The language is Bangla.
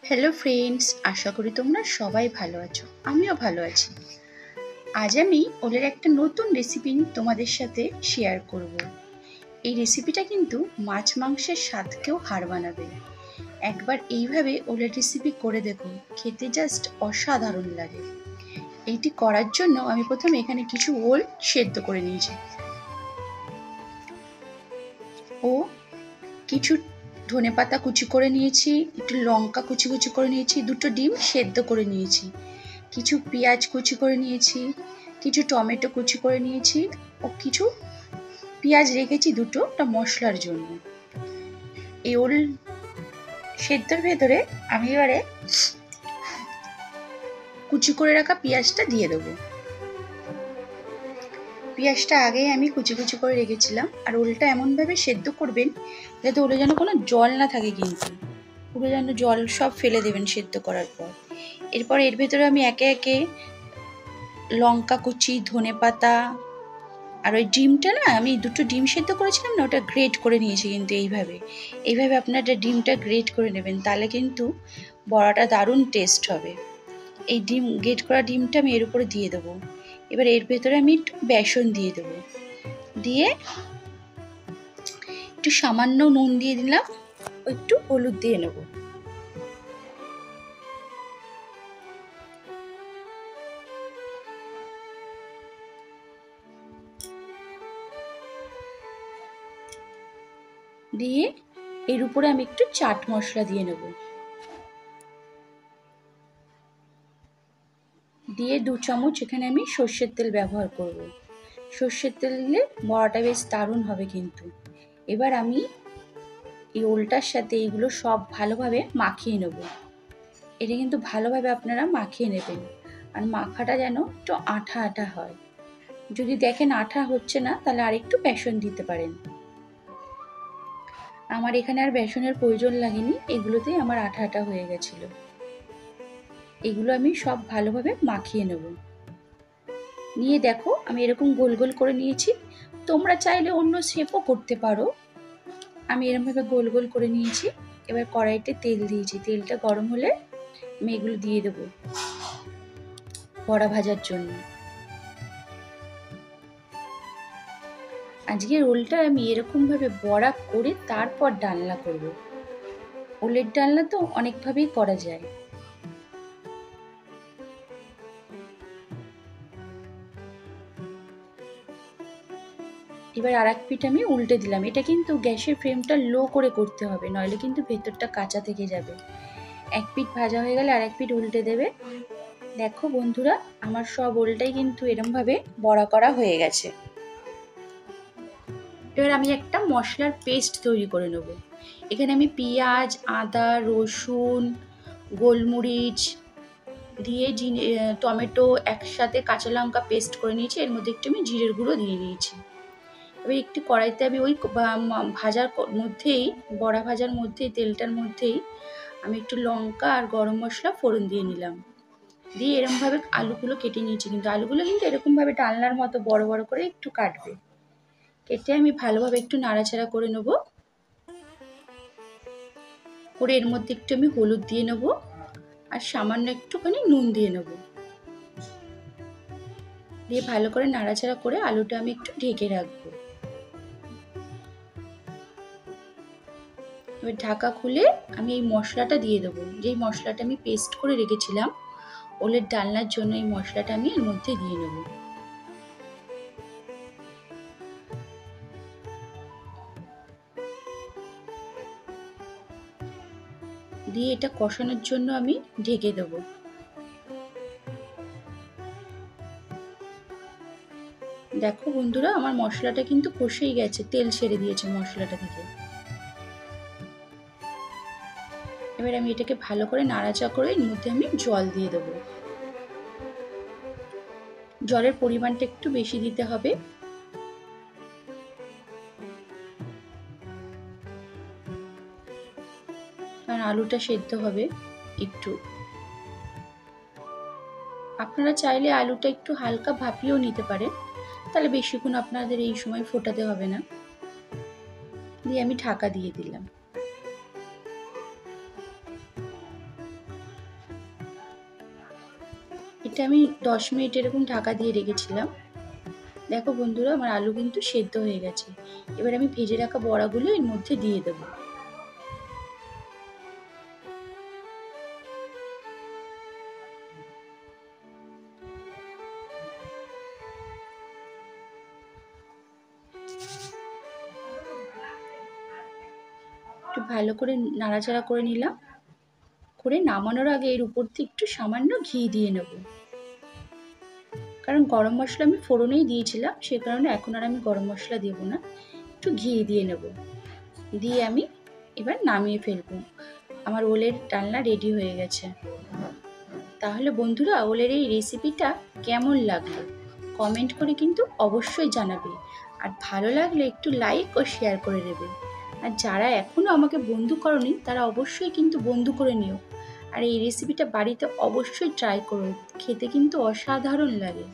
হ্যালো ফ্রেন্ডস, আশা করি তোমরা সবাই ভালো আছো। আমিও ভালো আছি। আজ আমি ওলের একটা নতুন রেসিপি তোমাদের সাথে শেয়ার করব। এই রেসিপিটা কিন্তু মাছ মাংসের স্বাদকেও হার মানাবে। একবার এইভাবে ওলের রেসিপি করে দেখো, খেতে জাস্ট অসাধারণ লাগে। এইটি করার জন্য আমি প্রথমে এখানে কিছু ওল সেদ্ধ করে নিয়েছি ও কিছু ধনেপাতা কুচি করে নিয়েছি, একটু লঙ্কা কুচি কুচি করে নিয়েছি, দুটো ডিম সেদ্ধ করে নিয়েছি, কিছু পেঁয়াজ কুচি করে নিয়েছি, কিছু টমেটো কুচি করে নিয়েছি ও কিছু পেঁয়াজ রেখেছি দুটো মশলার জন্য। এই ওল সেদ্ধর ভেতরে আমি এবারে কুচি করে রাখা পেঁয়াজটা দিয়ে দেবো। পেঁয়াজটা আগেই আমি কুচি কুচি করে রেখেছিলাম। আর ওলটা এমনভাবে সেদ্ধ করবেন যাতে ওলে যেন কোনো জল না থাকে, কিন্তু পুরো যেন জল সব ফেলে দেবেন সেদ্ধ করার পর। এরপর এর ভেতরে আমি একে একে লঙ্কা কুচি, ধনেপাতা আর ওই ডিমটা না, আমি দুটো ডিম সেদ্ধ করেছিলাম না, ওটা গ্রেট করে নিয়েছি। কিন্তু এইভাবে আপনারা ডিমটা গ্রেট করে নেবেন, তাহলে কিন্তু বড়াটা দারুণ টেস্ট হবে। এই গ্রেট করা ডিমটা আমি এর উপরে দিয়ে দেবো। এবার এর ভেতরে আমি একটু বেসন দিয়ে দেবো, দিয়ে একটু সামান্য নুন দিয়ে দিলাম, একটু হলুদ দিয়ে নেবো। দিয়ে এর উপরে আমি একটু চাট মশলা দিয়ে নেব, দিয়ে 2 চামচ এখানে আমি সর্ষের তেল ব্যবহার করব। সর্ষের তেল দিলে বড়াটা বেশ দারুণ হবে কিন্তু। এবার আমি এই ওলটার সাথে এইগুলো সব ভালোভাবে মাখিয়ে নেব। এটা কিন্তু ভালোভাবে আপনারা মাখিয়ে নেবেন, আর মাখাটা যেন একটু আঠা আঠা হয়। যদি দেখেন আঠা হচ্ছে না, তাহলে আরেকটু বেসন দিতে পারেন। আমার এখানে আর বেসনের প্রয়োজন লাগেনি, এগুলোতেই আমার আঠা আঠা হয়ে গেছিল। এগুলো আমি সব ভালোভাবে মাখিয়ে নেব। নিয়ে দেখো আমি এরকম গোল গোল করে নিয়েছি। তোমরা চাইলে অন্য শেপও করতে পারো। আমি এরকমভাবে গোল গোল করে নিয়েছি। এবার কড়াইতে তেল দিয়েছি, তেলটা গরম হলে আমি এগুলো দিয়ে দেবো বড়া ভাজার জন্য। আজকে রোলটা আমি এরকমভাবে বড়া করে তারপর ডালনা করব। ওলের ডালনা তো অনেকভাবেই করা যায়। এবার আর এক পিঠ আমি উল্টে দিলাম। এটা কিন্তু গ্যাসের ফ্লেমটা লো করে করতে হবে, নইলে কিন্তু ভেতরটা কাঁচা থেকে যাবে। এক পিঠ ভাজা হয়ে গেলে আর এক পিঠ উল্টে দেবে। দেখো বন্ধুরা, আমার সব ওলটাই কিন্তু এরমভাবে বড়া করা হয়ে গেছে। এবার আমি একটা মশলার পেস্ট তৈরি করে নেব। এখানে আমি পেঁয়াজ, আদা, রসুন, গোলমরিচ দিয়ে টমেটো একসাথে কাঁচা লঙ্কা পেস্ট করে নিয়েছি। এর মধ্যে একটু আমি জিরের গুঁড়ো দিয়ে নিয়েছি। এবার একটু কড়াইতে আমি ওই ভাজার মধ্যেই, বড়া ভাজার মধ্যেই, তেলটার মধ্যেই আমি একটু লঙ্কা আর গরম মশলা ফোড়ন দিয়ে নিলাম। দিয়ে এরকমভাবে আলুগুলো কেটে নিয়েছি, কিন্তু আলুগুলো কিন্তু এরকমভাবে ডালনার মতো বড় বড় করে একটু কাটবে। কেটে আমি ভালোভাবে একটু নাড়াচাড়া করে নেব। করে এর মধ্যে একটু আমি হলুদ দিয়ে নেব আর সামান্য একটুখানি নুন দিয়ে নেব। দিয়ে ভালো করে নাড়াচাড়া করে আলুটা আমি একটু ঢেকে রাখবো। এবার ঢাকা খুলে আমি এই মশলাটা দিয়ে দেবো, যেই মশলাটা আমি পেস্ট করে রেখেছিলাম ওলের ডালনার জন্য। এই মশলাটা আমি এর মধ্যে দিয়ে নেব। দিয়ে এটা কষানোর জন্য আমি ঢেকে দেবো। দেখো বন্ধুরা, আমার মশলাটা কিন্তু কষেই গেছে, তেল ছেড়ে দিয়েছে মশলাটা থেকে। এবার আমি এটাকে ভালো করে নাড়াচাড়া করে এর মধ্যে আমি জল দিয়ে দেবো। জলের পরিমাণটা একটু বেশি দিতে হবে, কারণ আলুটা সেদ্ধ হবে একটু। আপনারা চাইলে আলুটা একটু হালকা ভাপিয়েও নিতে পারেন, তাহলে বেশিক্ষণ আপনাদের এই সময় ফোটাতে হবে না। দিয়ে আমি ঢাকা দিয়ে দিলাম। এটা আমি 10 মিনিট এরকম ঢাকা দিয়ে রেখেছিলাম। দেখো বন্ধুরা, আমার আলু কিন্তু সেদ্ধ হয়ে গেছে। এবার আমি ভেজে রাখা বড়াগুলো এর মধ্যে দিয়ে দেবো। একটু ভালো করে নাড়াচাড়া করে নিলাম, করে নামানোর আগে এর উপর থেকে একটু সামান্য ঘি দিয়ে নেব। কারণ গরম মশলা আমি ফোড়নেই দিয়েছিলাম, সে কারণে এখন আর আমি গরম মশলা দেব না, একটু ঘি দিয়ে নেব। দিয়ে আমি এবার নামিয়ে ফেলবো। আমার ওলের ডালনা রেডি হয়ে গেছে। তাহলে বন্ধুরা, ওলের এই রেসিপিটা কেমন লাগলো কমেন্ট করে কিন্তু অবশ্যই জানাবে। আর ভালো লাগলে একটু লাইক ও শেয়ার করে দেবে। আর যারা এখনও আমাকে বন্ধু করনি তারা অবশ্যই কিন্তু বন্ধু করে নিও। আর এই রেসিপিটা বাড়িতে অবশ্যই ট্রাই করো, খেতে কিন্তু অসাধারণ লাগে।